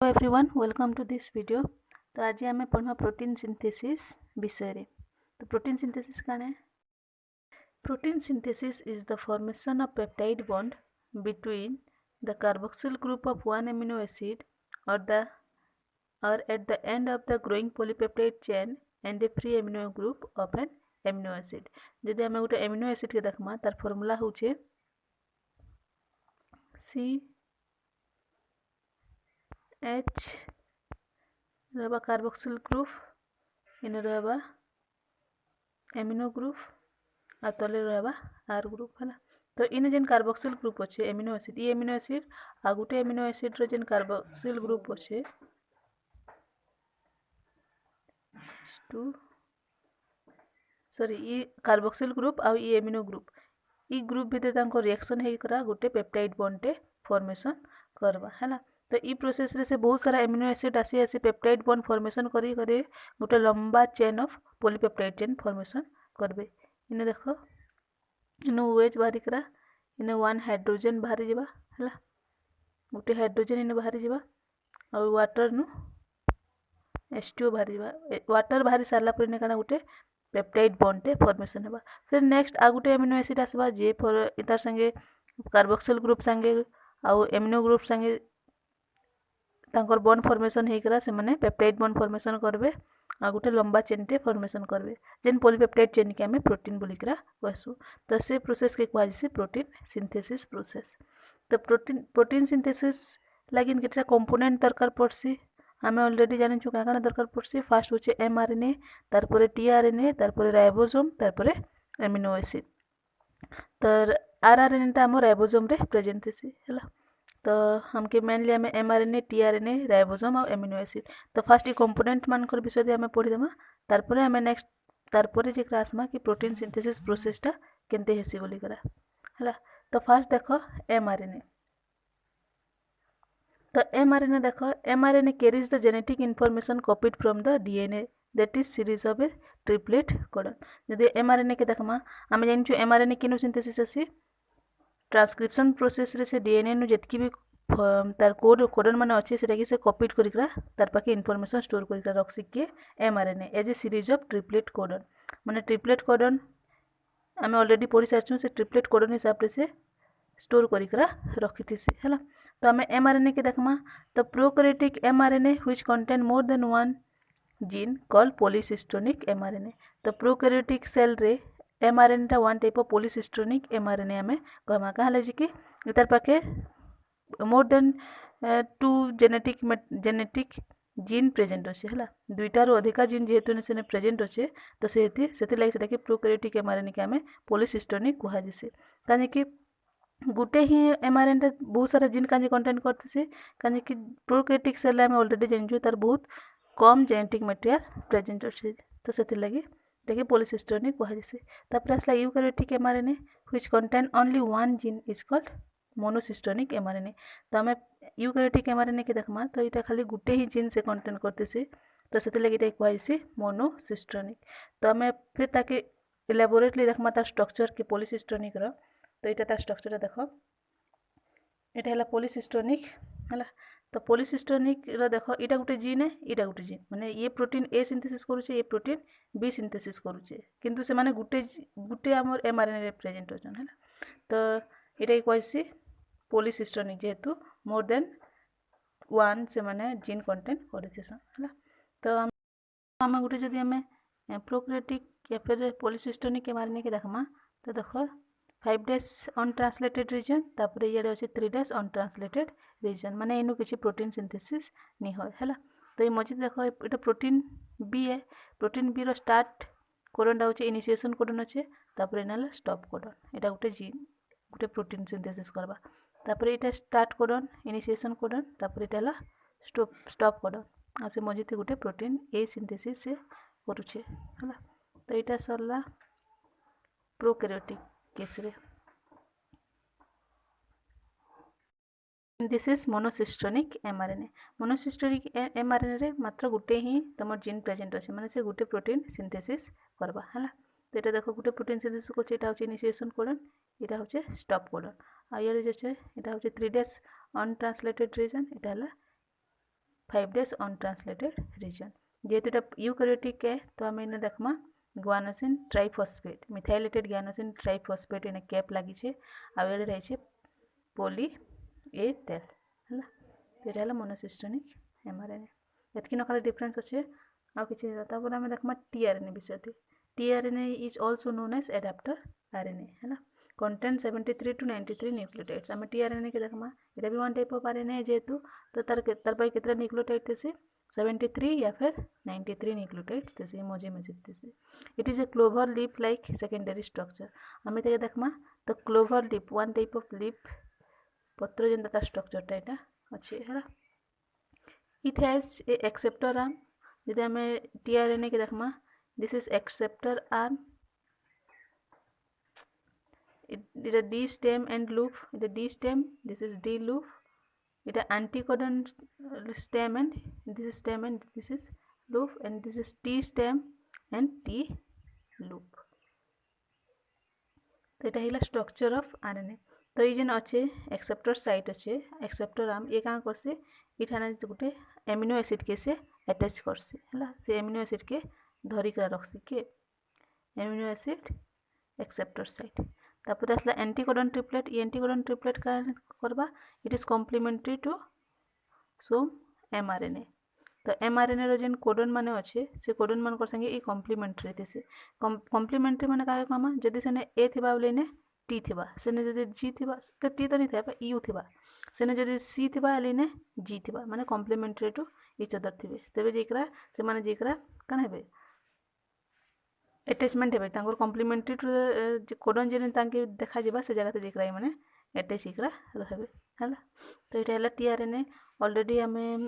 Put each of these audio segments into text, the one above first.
Hello everyone, welcome to this video. तो आज आम पढ़ा प्रोटीन सिंथेसिस विषय। तो प्रोटीन सिंथेसिस कौन है? Protein synthesis is the formation of peptide bond between the carboxyl group of one amino acid or at the end of the growing polypeptide chain and a free amino group of an amino acid। जदि आम गोटे amino acid के देखमा तार formula होचे CH रहबा carboxyl group, इन रहबा amino group आ तले रहबा आर ग्रुप है। तो इन जेन कार्बोक्सिल ग्रुप अच्छे एमिनो एसिड, ये एमिनो एसिड आ गोटे एमिनो एसिड रो जेन कार्बोक्सिल ग्रुप अच्छे ये कार्बोक्सिल ग्रुप आ ये एमिनो ग्रुप, ई ग्रुप भितर तांको रिएक्शन हे करा गोटे पेप्टाइड बॉन्ड फॉर्मेशन करबा है। तो ई प्रोसेस रे से बहुत सारा एमिनो एसिड आसी पेप्टाइड बॉन्ड फॉर्मेशन करी करे गोटे लंबा chain of polypeptide chain formation करबे। इने देखो इन OH बाहरी करा, इन 1 हाइड्रोजन बाहरी जावा है, गोटे हाइड्रोजन इन बाहरी जावा और वाटर नु H2O बाहरी जावा। वाटर बाहरी सारला पर इने काना गोटे पेप्टाइड बॉन्ड फॉर्मेशन होगा। फिर नेक्स्ट आ गोटे एमिनो एसिड आसबा जे तार संगे कार्बोक्सिल ग्रुप संगे आउ एमिनो ग्रुप संगे तांकर बॉन्ड फॉर्मेशन हेकरा से माने पेप्टाइड बॉन्ड फॉर्मेशन करबे आ गोटे लंबा चेन टे फॉर्मेशन करबे जेन पॉलीपेप्टाइड चेन के हमें प्रोटीन बोलिकरा कहसु। तो से प्रोसेस के कहै छै प्रोटीन सिंथेसिस प्रोसेस। तो प्रोटीन सिंथेसिस लागिन केटा कंपोनेंट दरकार पड़सी आम अलरेडी जानी क्या क्या दरकार पड़सी। फास्ट होचे mRNA, तारपरे tRNA, तारपरे राइबोसोम, तारपरे एमिनो एसिड। तो rRNA टा आम राइबोसोम रे प्रेजेंट थेसी है। तो हमके मेनली आम mRNA, tRNA, राइबोसोम और एमिनो एसिड। तो फास्ट ये कंपोनेंट मानकर विषय आम पढ़ीदेमा, तारपरे आम नेक्स्ट तारपरे जे आसमा कि प्रोटीन सिंथेसिस प्रोसेसटा केनते हेसी बोलिकरा है। तो फास्ट देखो mRNA। तो mRNA देखो, mRNA carries the genetic information copied from the DNA, that is series of a triplet codon। जदि mRNA के देखमा आम जान mRNA किनु सिंथेसिस आसी ट्रांसक्रिप्शन प्रोसेस रे से DNA नु जतकी भी तार कोडन माने अच्छे से से कॉपीड करिकरा तार पाके इनफॉरमेशन स्टोर करिकरा रख सिके mRNA as a series of triplet codon. माने ट्रिपलेट कोडन आम ऑलरेडी पढ़ी सारछु, से ट्रिपलेट कोडन हिसाब से स्टोर करिकरा रखिथिसी है। तो आम mRNA के देखमा, तो prokaryotic mRNA which contain more than one gene call पॉलीसिस्टोनिक mRNA। तो प्रोकैरियोटिक सेल रे mRNA टा वन टाइप ऑफ पॉलीसिस्टोनिक mRNA आम कहमा कहा कि तार पाखे more than 2 genetic gene present अच्छे है, दुईटार अधिका जीन जेहेतु से प्रेजेंट अच्छे। तो से लगे से प्रोकैरियोटिक mRNA के आम पॉलीसिस्टोनिक कहुसे कहीं गोटे ही mRNA बहुत सारा जीन काजे कंटेन करते कहीं प्रोकैरियोटिक सेल आम ऑलरेडी जानिछु तार बहुत कम जेनेटिक मटेरियल प्रेजेंट अच्छे। तो से लगे देखिए पॉलीसिस्टोनिक कहुसे। तापर आसला eukaryotic mRNA which contain only one gene is called monocistronic mRNA। तो आम यूकैरियोटिक mRNA के देखमा, तो यहाँ खाली गोटे ही जीन से कंटेन करते तो से लगे कहुसे मोनोसिस्टोनिक। तो आम फिर ताके इलाबोरेटली देखमा तार स्ट्रक्चर के पॉलीसिस्टोनिक रो। तो यहाँ तार स्ट्रक्चर देख, यहाँ है पॉलीसिस्टोनिक है। तो पॉलीसिस्टोनिक रो देख, यहाँ गोटे जीन है, यहाँ गोटे जीन, माने ये प्रोटीन ए सिंथेसिस करुचे, ये प्रोटीन बी सिंथेसिस करुचे, किंतु से माने गोटे आम mRNA प्रेजेंट होचन है। तो यहाँ कहुसे पॉलीसिस्टोनिक जेहेतु मोर देन वन से माने जीन कंटेन करछन है। तो आम गोटे जदि आम प्रोकैरियोटिक या फिर पॉलीसिस्टोनिक mRNA के देखमा, तो देख 5 days अनट्रांसलेटेड रीजन, तापर ये अच्छे 3 days अनट्रांसलेटेड रीजन, माने इनु किसी प्रोटीन सिंथेसिस नहीं हो है। तो ये मझे देख, ये प्रोटीन बी है, प्रोटीन बी रो स्टार्ट कोडनटा होचे इनिशिएशन कोडन अच्छे, तापर एना स्टॉप कोडन, यहाँ गोटे जीन गोटे प्रोटीन सिंथेसिस करबा। तापर यहाँ स्टार्ट कोडन, इनिशिएशन कोडन, तापर यहाँ स्टॉप कोडन आ से मझे गोटे प्रोटीन ए सिंथेसिस से करुचे है। तो यहाँ सरला प्रोकैरियोटिक केस रे। This is monocistronic mRNA। Monocistronic mRNA रे मात्र गोटे ही तुम जीन प्रेजेंट अच्छे, माने से गोटे प्रोटीन सिंथेसिस करबा है। तो यहाँ देख गोटे प्रोटीन सिंथेसिस करछे, यहाँ होचे इनिशिएशन कोडन, यहाँ होचे स्टॉप कोडन, आ ये जो यहाँ होचे 3 days अनट्रांसलेटेड रीजन, यहाँ 5 days अनट्रांसलेटेड रीजन जेहेतु एटा यूकैरियोटिक है तो आम इने देखमा guanosine triphosphate methylated guanosine triphosphate इन कैप लगी छे आ एडे रही पोली ए टेल हला एटा हला मोनोसिस्टोनिक एमआरएनए एतकी न खाली डिफरेंस अच्छे आ किछि तापर आम देखमा टीआरएनए विषय tRNA is also known as adapter RNA हला कंटेंट 73 to 93 न्यूक्लियोटाइड्स आम टीआरएनए के देखमा एटा भी वन टाइप ऑफ आरएनए जेहेतु तो तार पाई केतरा न्यूक्लियोटाइड थेसी 73 या फिर 93 न्यूक्लियोटाइड्स थेसी मोजेमेजिक थेसी it is a clover leaf like secondary structure आम ते देखमा तो clover leaf one type of leaf पत्र जेंता तार स्ट्रक्चरटा एटा अछि हला it has a acceptor arm जदि आम टीआरएनए के देखमा this is acceptor arm it a D stem and loop it a D stem this is D loop it a anticodon stem and this is stem and this is loop and this is T stem and T loop तो এটা हिला structure of RNA तो ये जेन अच्छे acceptor site अच्छे acceptor arm ये क्या करसे इठाने गोटे एमिनो एसिड के से अटैच करसे हला से एमिनो एसिड के धरिक रखसे के एमिनो एसिड एक्सेप्टर साइट तापर आसला एंटीकोडन ट्रिपलेट ये एंटीकोडन ट्रिपलेट का करबा it is complementary to some mRNA तो एमआरएनए रो जेन कोडन माने अच्छे से कोडन मान कर संगे ई कॉम्प्लीमेंटरी थेसे कॉम्प्लीमेंटरी माने काहे कमा जदि सेने ए थिबा बोले ने टी थिबा सेने जदि जी थिबा तो टी तो नहीं थिबा यू थिबा सेने जदि सी थिबा एली ने जी थिबा माने कॉम्प्लीमेंटरी टू ईच अदर थिबे तबे जेकरा से माने जेकरा कन हेबे अटैचमेंट हेबे तांकर कॉम्प्लीमेंटरी टू कोडन जेने तांके देखा जेबा से जगह जेकरा माने अटैच हिकरा रहबे हला तो एटा हला टीआरएनए ऑलरेडी हमें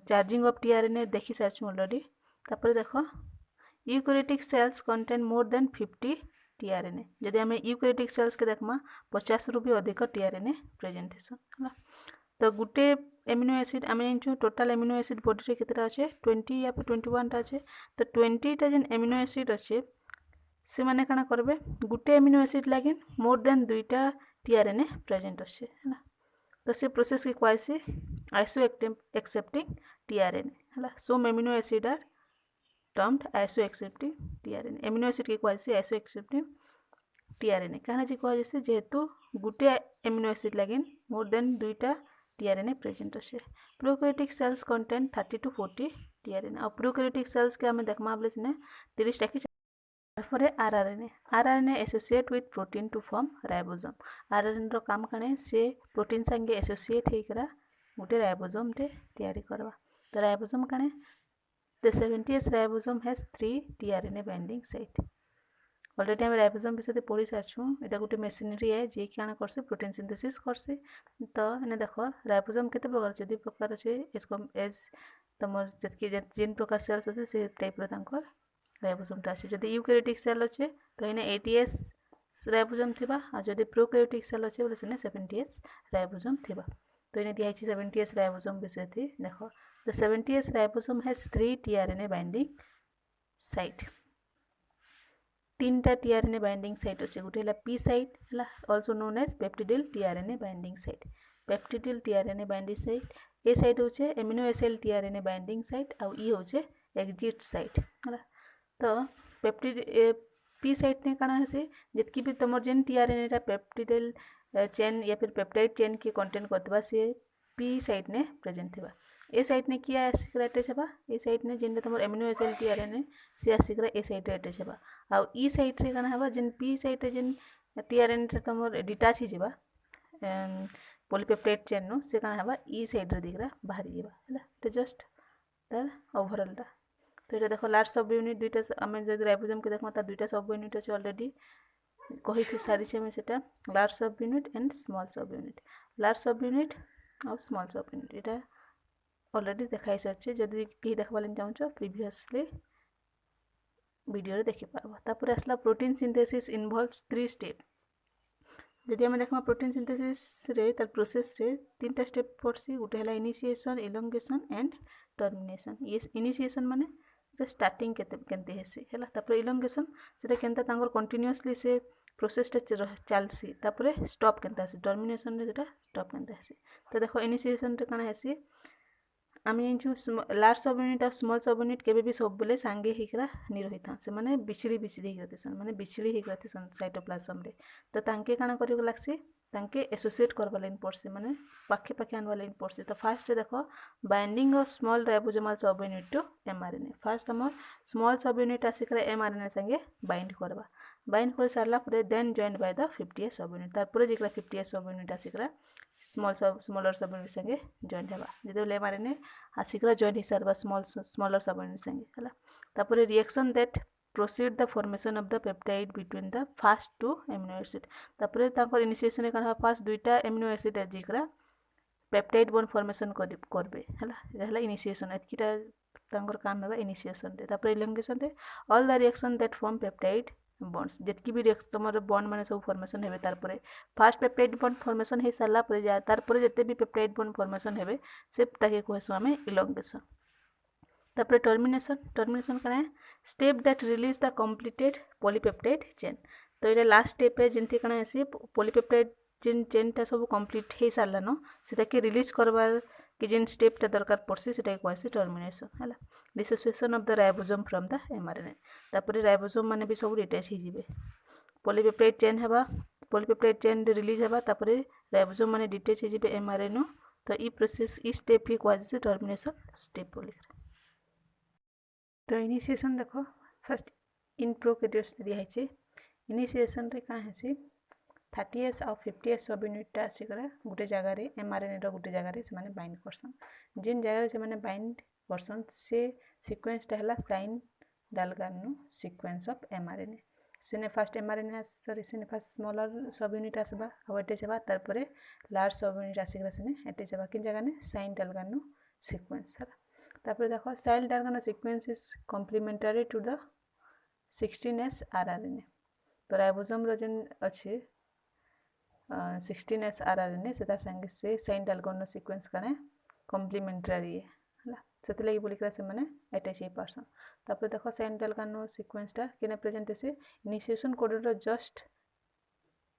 चार्जिंग ऑफ टीआरएनए देखि सारछु ऑलरेडी तापर देखो eukaryotic cells contain more than 50 tRNA जदि हमें यूकैरियोटिक सेल्स के देखमा 50 रु भी अधिक टीआरएनए प्रेजेंट हेसन हला तो गुटे एमिनो एसिड आम जानूँ टोटाल एमिनो एसिड बॉडी केतटा अच्छे 20 या फिर 21 टा अच्छे तो 20 टा जेन एमिनो एसिड अच्छे से माने काना करबे गुटे एमिनो एसिड लगे मोर देन 2टा टीआरएनए प्रेजेंट अच्छे है तो से प्रोसेस के क्वाइसे आइसो एक्सेप्टिंग टीआरएनए है some amino acid are termed iso accepting tRNA amino acid के क्वाइसे आइसो एक्सेप्टिंग टीआरएनए कहना जी कह जैसे जेहेतु गुटे एमिनो एसिड लगे मोर देन 2टा टीआरएनए प्रेजेंट अच्छे prokaryotic cells contain 30 to 40 tRNA और प्रोकैरियोटिक सेल्स के हमें देखमा बोले सिने 30 टा की तारपरे rRNA associate with protein to form ribosome rRNA रो काम कने से प्रोटीन संगे एसोसिएट हेकरा गुटे राइबोसोम टे तैयारी करबा तो राइबोसोम कने the 70s ribosome has 3 tRNA binding site already हम राइबोसोम विषय पढ़ी सारछु एटा गुटे मशीनरी है जे कि आना करसे प्रोटीन सिंथेसिस करसे तो एने देखो राइबोसोम केते प्रकार छै 2 प्रकार छै एज तमर जतकी जेन प्रकार सेल्स আছে से टाइप रो तांकर राइबोसोम टा আছে जदि यूकैरियोटिक सेल আছে तो इने 80s राइबोसोम थिबा आ जदि प्रोकैरियोटिक सेल আছে बोले सेने 70s राइबोसोम थिबा तो इने दिया छै 70s राइबोसोम विषय थी देखो the 70s ribosome has 3 tRNA binding site 3टा टीआरएनए बाइंडिंग साइट अच्छे गोटे है पी साइट है also known as peptidyl tRNA binding site peptidyl tRNA binding site A site होचे amino acid tRNA binding site आ ई होचे exit site है तो पेप्टिड पी साइट ने काना है जितकी भी तुम जेन टीआरएनए टा पेप्टिडिल चेन या फिर पेप्टाइड चेन के कंटेंट करतबा से पी साइट ने प्रेजेंट थिबा ए साइट ने किया आसिकरा अटैच हेबा ए साइट ने जेन तुम एमिनो एसिड टीआरएनए से आसिकरा ए साइट रे अटैच हेबा आ ई साइट रे काना हेबा जेन पी साइट रे जेन टीआरएनए तुम डिटाच ही जेबा पॉलीपेप्टाइड चेन नो से काना हेबा ई साइट रे दिखरा बाहरी जेबा हैला तो जस्ट तार ओवरऑल टा तो ये देखो लार्ज सब यूनिट दुईटा आम जब राइबोसोम के देखो तार 2टा सब यूनिट अच्छे ऑलरेडी कही थी सारी से सेटा लार्ज सब यूनिट एंड स्मॉल सब यूनिट लार्ज सब यूनिट और स्मॉल सब यूनिट एटा ऑलरेडी देखाई सारी जदि कहीं देखा चाहो प्रीवियसली वीडियो देखि पारबो तापर आसला प्रोटीन सिंथेसिस इन्वॉल्व्स 3 स्टेप जदि हम देखमा प्रोटीन सिंथेसिस रे तार प्रोसेस रे 3टा स्टेप पड़सी गोटे है इनिशिएशन इलोंगेशन एंड टर्मिनेशन ये इनिशिएशन माने स्टार्टिंग केते हेसी हैला तापर इलोंगेशन सेटा केनता तांगर कंटीन्यूअसली से प्रोसेस टा चलसी तापर स्टॉप केनता हेसी टर्मिनेशन रे सेटा स्टॉप केनता हेसी तो देखो इनिशिएशन रे काना हेसी आम जानूँ लार्ज सब यूनिट और स्मॉल सब यूनिट केबे भी सब बेले सांगे होकरा नि रही था से माने बिछड़ी बिछड़ी होते माने बिछड़ी होते साइटोप्लाज्म रे तो तांके काना करियो लागसी तांके एसोसिएट करबा लाइन पड़सी माने पाखे पाखे आनबा लाइन पड़सी तो फास्ट देखो binding of small ribosomal subunit to mRNA first हमर स्मॉल सब यूनिट आसिक एमआरएनए संगे बाइंड करबा बाइंड कर सारला परे देन जॉइंड बाय द 50 सब यूनिट तारपरे जिकरा 50 सब यूनिट आसिक स्मॉलर सब यूनिट संगे जॉइंट हेबा जेते एमआरएनए आसिक जॉइंट हिसाब स्मॉलर सब यूनिट संगे हला तापरे reaction that proceed the formation of the peptide between the first two amino acid तापरे ताकर इनिशिएशन रे कहा फर्स्ट दुईटा एमिनो एसिड जिकरा पेप्टाइड बॉन्ड फॉर्मेशन करबे हला रहला इनिशिएशन एतकीटा तांकर काम हेबा इनिशिएशन रे तापरे इलॉन्गेशन रे all the reaction that form peptide bonds जेतकी भी रिएक्शन तमर बॉन्ड माने सब फॉर्मेशन हेबे तारपरे फर्स्ट पेप्टाइड बॉन्ड फॉर्मेशन हे सारला परे जा तारपरे जते भी पेप्टाइड बॉन्ड फॉर्मेशन हेबे से ताके कहसु हमें इलॉन्गेशन तापरे टर्मिनेशन कने step that release the completed polypeptide chain तो ये लास्ट स्टेप है जिनती कने आसी पॉलीपेप्टाइड जिन चेनटा सब कंप्लीट हे सारला न सेटा के रिलीज करबार कि जिन स्टेपटा दरकार पड़सी सेटा कहसी टर्मिनेशन हला dissociation of the ribosome from the mRNA तापरे राइबोसोम माने भी सब डिटैच ही जिवे पॉलीपेप्टाइड चेन हेबा पॉलीपेप्टाइड चेन रिलीज हेबा तापरे राइबोसोम माने डिटैच ही जिवे एमआरएनए तो ई प्रोसेस ई स्टेप के कहसी टर्मिनेशन स्टेप बोली तो इनिशिएशन देखो फर्स्ट इन प्रोकैरियोट्स दिया है इनिशिएशन रे का है 30s और 50s सब यूनिट आसिक गोटे जगार एमआरएनए रो गोटे जगार से माने बाइंड करसन जिन जगार से माने बाइंड करसन से सीक्वेंसटा हला sign Dalgarno sequence of mRNA सेने फर्स्ट एमआरएनए सॉरी सेने फर्स्ट स्मॉलर सब यूनिट आसबा और एटे सेबा तारपरे लार्ज सब यूनिट आसिक सेने एटे सेबा किन जगह ने साइन डालगानो सीक्वेंस हला तापर देखो Shine Dalgarno sequence is complementary to the 16s rRNA तो राइबोसोम रो जेन अछि 16s आरआरएनए से तार संगे से साइन डालगानो सीक्वेंस कने कॉम्प्लीमेंटरी है हला सेते लागि बोली करा से माने अटैच हे परसन तापर देखो साइन डालगानो सीक्वेंसटा केने प्रेजेंट से इनिशिएशन कोडन रो just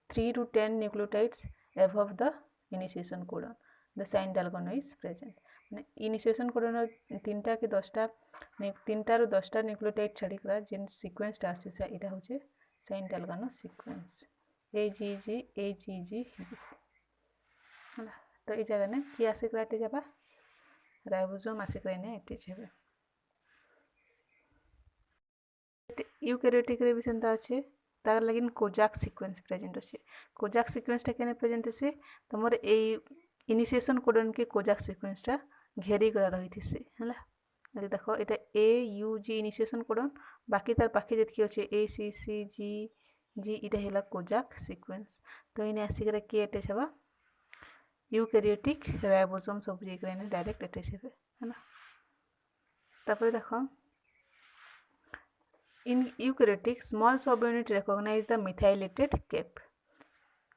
3 to 10 nucleotides above the initiation codon the sign dalgano is present initiation codon तीनटा के 10टा तीनटा रो 10टा न्यूक्लियोटाइड छाड़ी करा जिन सीक्वेंस टा आसी एटा होचे साइन डालगानो सीक्वेंस AGG हला तो ई जगह ने की आसी करा एटे जाबा राइबोसोम आसी करा ने एटे जेबे यूकैरियोटिक रे भी सेंता अछि तार लगिन कोजाक सीक्वेंस प्रेजेंट अछि कोजाक सीक्वेंसटा केने प्रेजेंट अछि तमर ए इनिशिएशन कोडन के कोजाक सीक्वेंसटा घेरी करा रही थिसे हला अरे देखो एटा AUG इनिशिएशन कोडन बाकी तार पाखे जेतकी अछि ACCG इटा हेला कोजाक सीक्वेंस तो इने आसी करा के एटे छबा यूकैरियोटिक राइबोसोम सब जे करे ने डायरेक्ट एटे छबे हला तापर देखो in eukaryotic small subunit recognize the methylated cap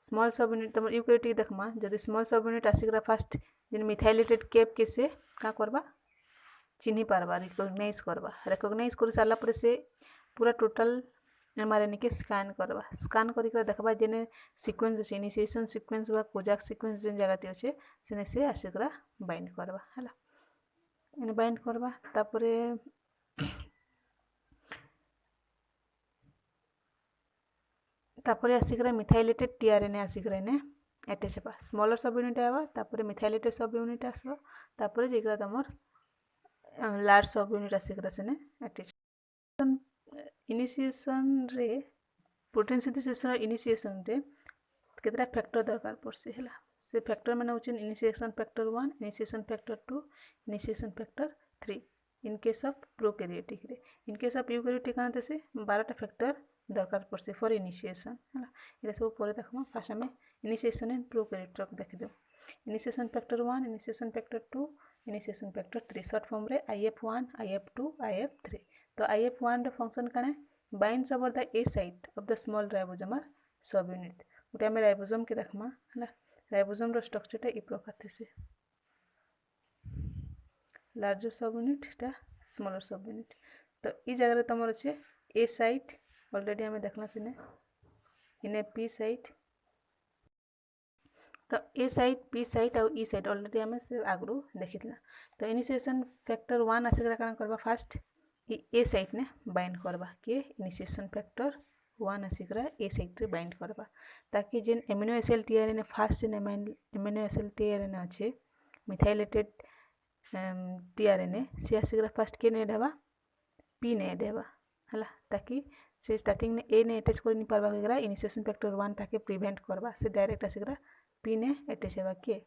small subunit तम eukaryotic देखमा जदि small subunit आसिकरा फर्स्ट जिन methylated cap के से का करबा चिन्ही पारबा recognize कर सारला पर से पूरा टोटल एमआरएनए के स्कैन करबा स्कैन करी कर देखबा जेने सीक्वेंस अछि इनिशिएशन सीक्वेंस बा कोजाक सीक्वेंस जेन जगह ते अछि सेने से आसिकरा बाइंड करबा हला एने बाइंड करबा तापरे तापरे आसिकरा मिथाइलेटेड टीआरएनए आसिकरा ने एटे सेबा स्मॉलर सब यूनिट आबा तापरे मिथाइलेटेड सब यूनिट आसबा तापरे जेकरा तमर लार्ज सब यूनिट आसिकरा सेने एटे इनिशिएशन रे प्रोटीन सिंथेसिस रो इनिशिएशन रे केतरा फैक्टर दरकार पड़सी हला से फैक्टर माने होचिन initiation factor 1 initiation factor 2 initiation factor 3 in case of prokaryotic रे इन केस ऑफ यूकैरियोटिक आनते से 12 टा फैक्टर दरकार पड़से फॉर इनिशिएशन हला एटा सब परे देखमा फास्ट हमें इनिशिएशन इन प्रोकैरियोटिक देख दो initiation factor 1 initiation factor 2 initiation factor 3 short form रे IF1 IF2 IF3 तो IF1 रे फंक्शन कने binds over the A site of the small ribosomal सब यूनिट उटा में राइबोसोम के देखमा हला राइबोसोम रो स्ट्रक्चरटा ई प्रकार से लार्जर सब यूनिट टा स्मॉलर सब यूनिट तो ई जगह रे तमर अछि ए साइट ऑलरेडी हमें देखला सिने इने पी साइट तो ए साइट पी साइट आउ ई साइट ऑलरेडी आम से आगु देखिला। तो इनिशिएशन फैक्टर 1 आसिक काण करबा फास्ट ए साइट ने बाइंड करबा कि इनिशिएशन फैक्टर 1 आसिक ए साइट रे बाइंड करबा ताकि जेन एमिनो एसिड टीआरएनए फास्ट जेन एमिनो एसिड टीआरएनए अच्छे मिथाइलेटेड टीआरएनए सी आसिक फास्ट के ने ढाबा पी ने ढाबा हला ताकि से स्टार्टिंग ने ए ने अटैच कर नि पारबा केकरा इनिशिएशन फैक्टर 1 ताके प्रिवेंट करबा से डायरेक्ट आसिक पी ने अटैच हेबा के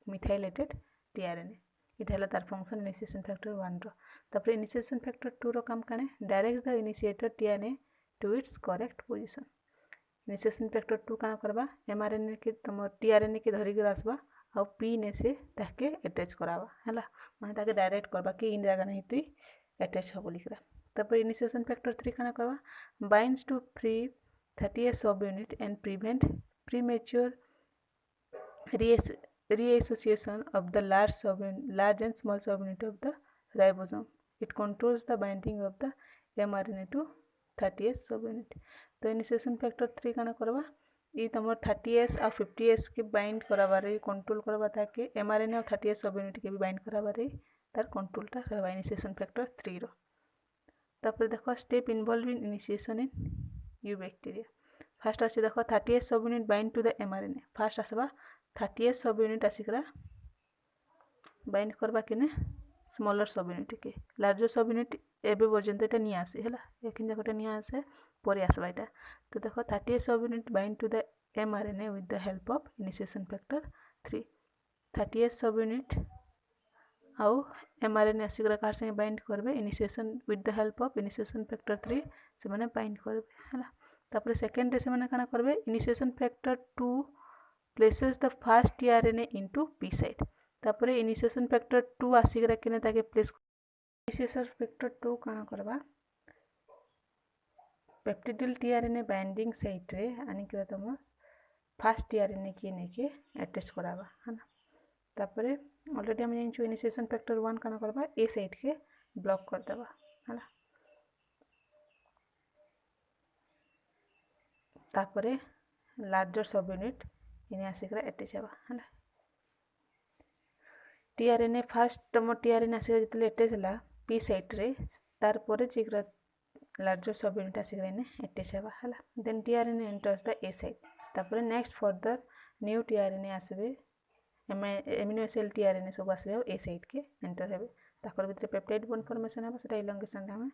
मिथाइलेटेड टीआरएनए इटा हला तार फंक्शन इनिशिएशन फैक्टर 1 रो। तापर इनिशिएशन फैक्टर 2 रो काम काने direct the initiator tRNA to its correct position. Initiation factor 2 काना करबा एमआरएनए के तम टीआरएनए के धरि के आसबा आ पी ने से ताके अटैच कराबा हला माने ताके डायरेक्ट करबा कि इन जगह नहीं तुई अटैच हो बोलिकरा। तापर इनिशिएशन फैक्टर 3 काना करबा binds to free 38 subunit and prevent premature reassociation of the large and small subunit of the ribosome. It controls the binding of the mRNA to 30S subunit. तो initiation factor 3 काना करबा ई तमर 30S और 50S के bind कराबारे control करबा ताकि mRNA और 30S subunit के भी बाइंड कराबारे तार कंट्रोलटा रहबा इनिशिएशन फैक्टर 3 रो। तापर देखो step involve in initiation in you bacteria. First आसे देखो 30S subunit bind to the mRNA first आसबा 30S सब यूनिट आसिकरा बाइंड करबा केने स्मॉलर सब यूनिट के लार्जर सब यूनिट एबे पर्यंत एटा नि आसे हला एखिन देखो एटा नि आसे परे आसबा एटा। तो देखो 30S subunit bind to the mRNA with the help of initiation factor 3 30S subunit आउ mRNA आसिकरा कार संगे बाइंड करबे initiation with the help of initiation factor 3 से माने बाइंड करबे हला। तापर सेकंड रे से माने काना करबे initiation factor 2 places the first tRNA into P site। तापर इनिशिएशन फैक्टर 2 आसिक रखने ताके प्लेस इनिशिएशन फैक्टर 2 काना करबा पेप्टिडिल tRNA बाइंडिंग साइट रे आनी करा तम फर्स्ट tRNA के नेके अटैच कराबा हना। तापर ऑलरेडी हम जानछु इनिशिएशन फैक्टर 1 काना करबा ए साइट के ब्लॉक कर देबा हला। तापर लार्जर सब यूनिट इने आसिकरा अटैच हेबा हला। टीआरएनए फर्स्ट तम टीआरएनए आसिकरा जतले अटैच हला पी साइट रे तार परे चिकरा लार्जर सब यूनिट आसिकरा इने अटैच हेबा हला। Then tRNA enters the A site. तापर नेक्स्ट फर्दर न्यू टीआरएनए आसबे एमिनो एसिड टीआरएनए सब आसबे ए साइट के एंटर हेबे ताकर भितर पेप्टाइड बॉन्ड फॉर्मेशन हेबा सेटा इलॉन्गेशन हम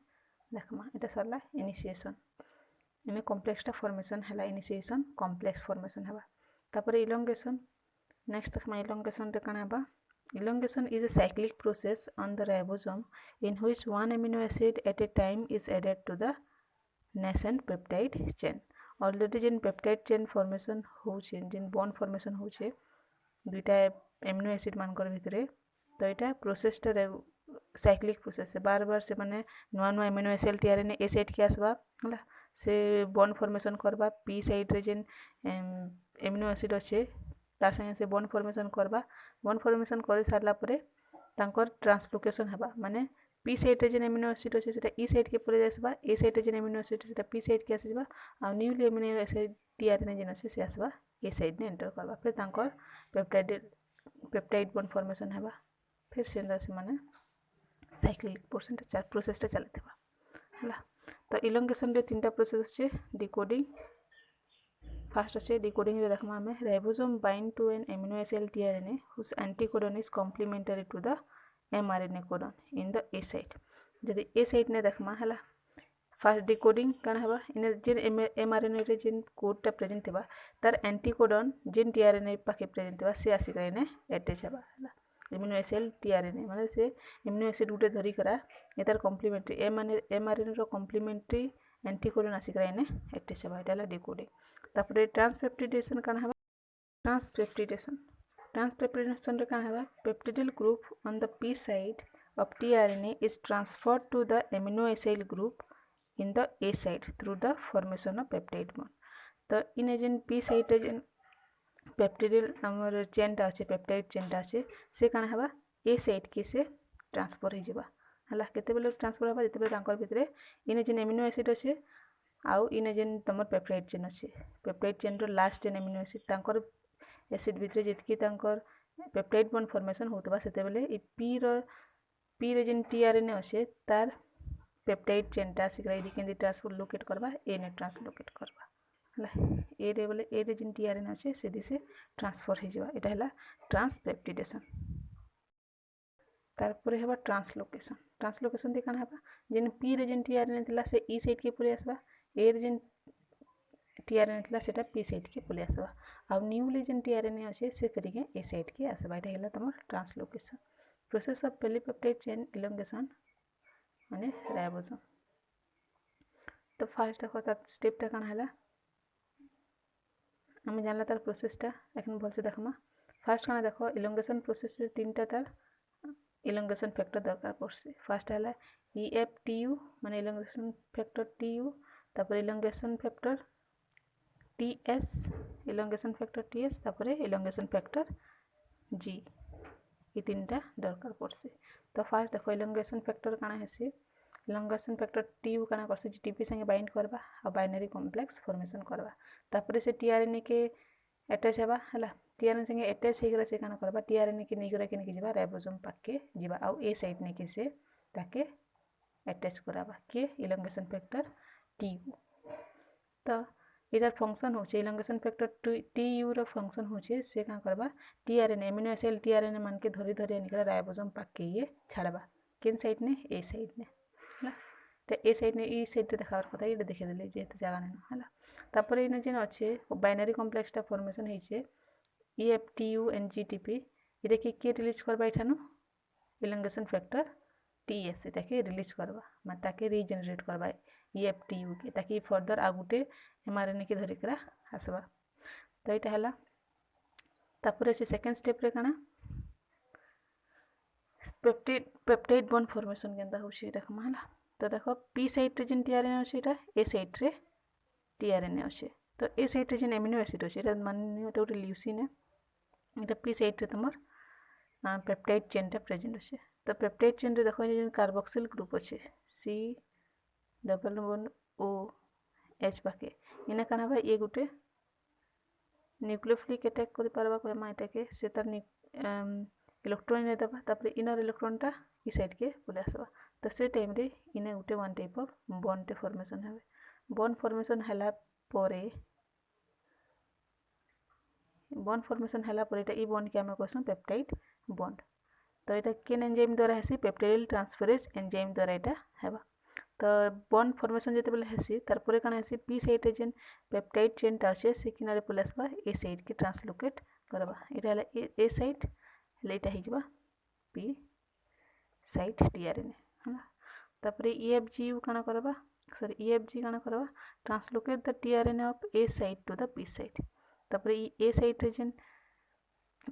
देखमा एटा सरला इनिशिएशन इने कॉम्प्लेक्स टा फॉर्मेशन हला इनिशिएशन कॉम्प्लेक्स फॉर्मेशन हेबा। तापर इलॉन्गेशन नेक्स्ट देखमा इलॉन्गेशन रे काना बा elongation is a cyclic process on the ribosome in which one amino acid at a time is added to the nascent peptide chain। Already जेन peptide chain formation होचे जेन bond formation होचे दुईटा amino acid मानकर भितरे तो एटा प्रोसेसटा cyclic process बार बार से माने नुआ नुआ एमिनो एसिड टीआरएनए ए साइड के आसबा हला से बॉन्ड फॉर्मेशन करबा पी साइड रे जेन एमिनो एसिड अच्छे तार संगे से बॉन्ड फॉर्मेशन करबा बॉन्ड फॉर्मेशन कर सारला परे तांकर ट्रांसलोकेशन हेबा माने पी साइड रे जेन एमिनो एसिड अछि सेटा ई साइड के परे जासबा ए साइड रे जेन एमिनो एसिड सेटा पी साइड के आसीबा आ न्यूली एमिनो एसिड टीआरएनए जेन अछि से आसबा ए साइड ने एंटर करबा फिर तांकर पेप्टाइड बॉन्ड फॉर्मेशन हेबा फिर सेंदा से माने साइक्लिक प्रोसेसटा चलथबा हला। तो इलॉन्गेशन रे तीनटा प्रोसेस अछि डिकोडिंग फर्स्ट अच्छे डिकोडिंग रे देखमा हमें ribosome bind to an amino acid tRNA whose anticodon is complementary to the mRNA codon in the A site. जदि ए साइट ने देखमा हला फर्स्ट डिकोडिंग काना हबा इन जेन एमआरएनए रे जेन कोडटा प्रेजेंट हेबा तार एंटीकोडन जेन टीआरएनए पाके प्रेजेंट हेबा से आसी करेने अटैच हेबा हला एमिनो एसिड टीआरएनए माने से एमिनो एसिड गुटे धरि करा ए तार कॉम्प्लीमेंटरी एमआरएनए रो कॉम्प्लीमेंटरी एंटीकोडन आसी करेने अटैच हेबा एटाला डिकोडिंग। तापर ट्रांसपेप्टिडेशन काना हबा ट्रांसपेप्टिडेशन रे काना हबा peptidyl group on the P side of tRNA is transferred to the amino acid group in the A side through the formation of peptide bond. तो इन जेन पी साइड रे जेन पेप्टिडिल हमर चेनटा अछि पेप्टाइड चेनटा अछि से काना हबा ए साइड के से ट्रांसफर हो जिबा हला केते बेले ट्रांसफर हबा जते बेले तांकर भितरे इन जेन एमिनो एसिड अछि आउ इन जेन तमर पेप्टाइड चेन अछि पेप्टाइड चेन रो लास्ट जेन एमिनो एसिड तांकर एसिड भितर जितकी तांकर पेप्टाइड बॉन्ड फॉर्मेशन होतबा सेतेबेले ई पी रे जेन टीआरएनए अच्छे तार पेप्टाइड चेनटा आसिकरा यदि केंद्र ट्रांसलोकेट करवा ए ने ट्रांसलोकेट करवा हला ए रे बोले ए रे जेन टीआरएनए अच्छे से दिसे ट्रांसफर हो जावा एटा हला ट्रांसपेप्टिडेशन तारपरे हेबा ट्रांसलोकेशन दे काना हेबा जेन पी रे जेन टीआरएनए थिला से ई साइड के पले आसबा ए रे जेन टीआरएनए थिला सेटा पी साइड के पले आसबा आ न्यूली जेन टीआरएनए अच्छे से फेरिके ए साइड के आसबा एटा हला तमर translocation process of polypeptide chain elongation माने राइबोसोम तो फास्ट देखो तार स्टेपटा काना हला आम जानला तार प्रोसेसटा एखन भलसे देखमा फास्ट काना देखो इलोंगेशन प्रोसेस से तीनटा तार इलोंगेशन फैक्टर दरकार पड़से फास्ट हला EFTU माने इलोंगेशन फैक्टर TU तापर elongation factor TS elongation factor TS तापर इलोंगेशन फैक्टर G ये तीनटा दरकार पड़से तो फास्ट देखो इलोंगेशन फैक्टर काना हेसी इलोंगेशन फैक्टर TU काना करसे GTP संगे बाइंड करबा आ बाइनरी कॉम्प्लेक्स फॉर्मेशन करबा तापर से टीआरएनए के अटैच हेबा हला टीआरएनए संगे अटैच हेगरा से काना करबा टीआरएनए के नेगरा के जिबा राइबोसोम पाके जिबा आ ए साइड ने के से ताके अटैच कराबा के इलोंगेशन फैक्टर TU तो इधर फंक्शन होचे इलोंगेशन फैक्टर TU रो फंक्शन होचे से का करबा टीआरएनए अमीनो एसिड टीआरएनए मान के धरी धरी निकला राइबोसोम पाके ये छाड़बा केन साइड ने ए साइड ने हला तो ए साइड ने ई साइड रे देखावर कथा ये देखे देले जेहेतु जागा नै हला तापर इने जेन अच्छे बाइनरी कॉम्प्लेक्सटा फॉर्मेशन होइछे EFTU एंड GTP इटा के रिलीज करबा एठानु इलोंगेशन फैक्टर TS ताके रिलीज करबा मा ताके रीजनरेट करबा EFTU के ताकि फर्दर आगुटे mRNA के धरी करा आसबा तो इटा हला तापर से सेकंड स्टेप रे काना पेप्टाइड बॉन्ड फॉर्मेशन केनता होछि देखमा हला तो देखो पी साइड रे जेन टीआरएनए अछि एटा ए साइड रे टीआरएनए अछि तो ए साइड रे जेन एमिनो एसिड अछि एटा माननीय एटा उटे ल्यूसीन है एटा पी साइड रे तमर पेप्टाइड चेनटा प्रेजेंट अछि तो पेप्टाइड चेन रे देखो जेन कार्बोक्सिल ग्रुप अछि C double bond O H बाके इना काना बा ए गुटे न्यूक्लियोफिलिक अटैक करि पारबा को एटा के से तार इलेक्ट्रॉन ने दबा तापर इनर इलेक्ट्रॉनटा ई साइड के पले आसबा तो से टाइम रे इने गुटे वन टाइप ऑफ बॉन्ड टे फॉर्मेशन हेबे बॉन्ड फॉर्मेशन हला परे एटा ई बॉन्ड के हम कहसन पेप्टाइड बॉन्ड तो एटा केन एंजाइम द्वारा हेसी पेप्टाइडिल ट्रांसफरेज एंजाइम द्वारा एटा हेबा तो बॉन्ड फॉर्मेशन जेते बेले हेसी तार परे काना हेसी पी साइड रे जेन पेप्टाइड चेन टा আছে से किनारे पले आसबा ए साइड के ट्रांसलोकेट करबा एटा हला ए साइड लेटा हिजबा पी साइड टीआरएनए हला तापर EFGU काना करबा EFG काना करबा translocate the tRNA of A side to the P side तापर ए साइड रे जेन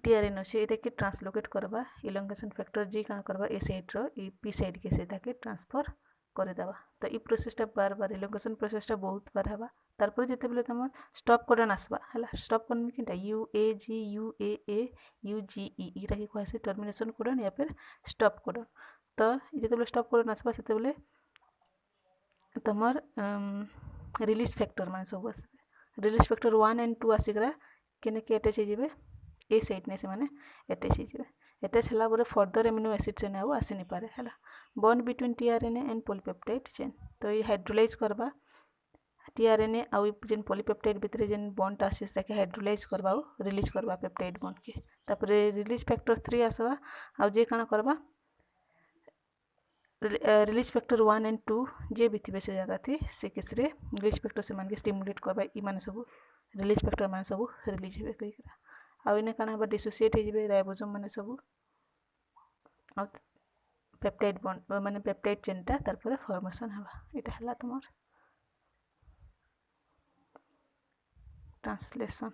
टीआरएनए अछि एटा के ट्रांसलोकेट करबा इलोंगेशन फैक्टर G काना करबा ए साइड रो ई पी साइड के से ताके ट्रांसफर करे देबा तो ई प्रोसेसटा बार बार इलोंगेशन प्रोसेसटा बहुत बार हेबा तारपर जेते बेले तमर स्टॉप कोडन आसबा हला स्टॉप कोडन केनटा UAG UAA UGE इरा के कहसे टर्मिनेशन कोडन या फिर स्टॉप कोडन तो जेते बेले स्टॉप कोडन आसबा सेते बेले तमर रिलीज फैक्टर माने सब आसबे रिलीज फैक्टर 1 एंड 2 आसिकरा केने के अटैच हे जिवे ए साइड ने से माने अटैच हे जिवे अटैच हला परे फर्दर एमिनो एसिड से ना आसी नि पारे हला bond between tRNA and polypeptide chain तो ये हाइड्रोलाइज करबा टीआरएनए आ जेन पॉलीपेप्टाइड भितरे जेन बॉन्ड आसी ताके हाइड्रोलाइज करबा रिलीज करबा पेप्टाइड बॉन्ड के तापर रिलीज फैक्टर 3 आसबा आ जे काना करबा रिलीज फैक्टर 1 एंड 2 जे बिथिबे से जगह थी से किसरे रिलीज फैक्टर से मान के स्टिमुलेट करबा ई माने सब रिलीज फैक्टर माने सब रिलीज हेबे कई करा आ इने काना बा डिसोसिएट हे जिबे राइबोसोम माने सब आ पेप्टाइड बॉन्ड माने पेप्टाइड चेनटा तारपरे फॉर्मेशन हबा एटा हला तमर ट्रांसलेशन।